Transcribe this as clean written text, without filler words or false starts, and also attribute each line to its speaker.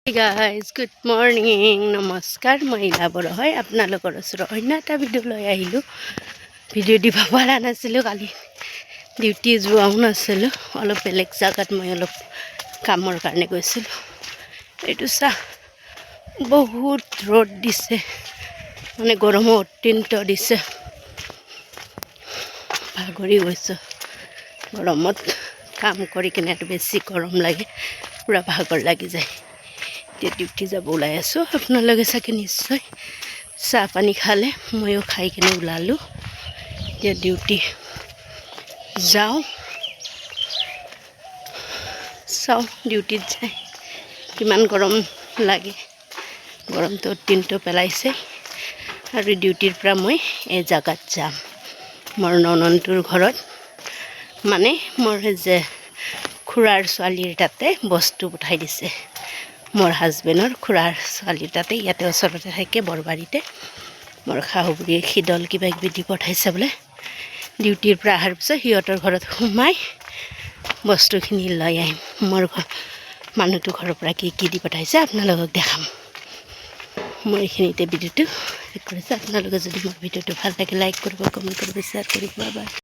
Speaker 1: Guys good morning নমস্কাৰ মই ইলা বড়ো হয় আপোনালোকৰ ওচৰত অন্য এটা ভিডিঅ' লৈ আহিলোঁ। ভিডিঅ' দিব পৰা নাছিলোঁ, কালি ডিউটি যোৱাও নাছিলোঁ, অলপ বেলেগ জেগাত মই অলপ কামৰ কাৰণে গৈছিলোঁ। এইটো চাহ বহুত ৰ'দ দিছে, মানে গৰমো অত্যন্ত দিছে, ভাগৰি গৈছোঁ গৰমত। কাম কৰি কিনে আৰু বেছি গৰম লাগে, পূৰা ভাগৰ লাগি যায়। এতিয়া ডিউটি যাব ওলাই আছোঁ, আপোনালোকে চাগে নিশ্চয় চাহ পানী খালে, ময়ো খাই কিনে ওলালোঁ। এতিয়া ডিউটি যাওঁ, চাওঁ ডিউটিত যায় কিমান গৰম লাগে। গৰমটো অত্যন্ত পেলাইছে আৰু ডিউটিৰ পৰা মই এই জেগাত যাম, মোৰ নননটোৰ ঘৰত, মানে মোৰ যে খুৰাৰ ছোৱালীৰ তাতে বস্তু পঠাই দিছে। মোৰ হাজবেণ্ডৰ খুৰাৰ ছোৱালী তাতে, ইয়াতে ওচৰতে থাকে বৰবাৰীতে। মোৰ শাহু বুঢ়ীয়ে শীতল কিবা কিবি দি পঠাইছে বোলে। ডিউটিৰ পৰা অহাৰ পিছত সিহঁতৰ ঘৰত সোমাই বস্তুখিনি লৈ আহিম। মোৰ মানুহটো ঘৰৰ পৰা কি কি দি পঠাইছে আপোনালোকক দেখাম। মই এইখিনিতে ভিডিঅ'টো শেষ কৰিছোঁ। আপোনালোকে যদি মোৰ ভিডিঅ'টো ভাল লাগে লাইক কৰিব, কমেণ্ট কৰিব, শ্বেয়াৰ কৰিব। বাই।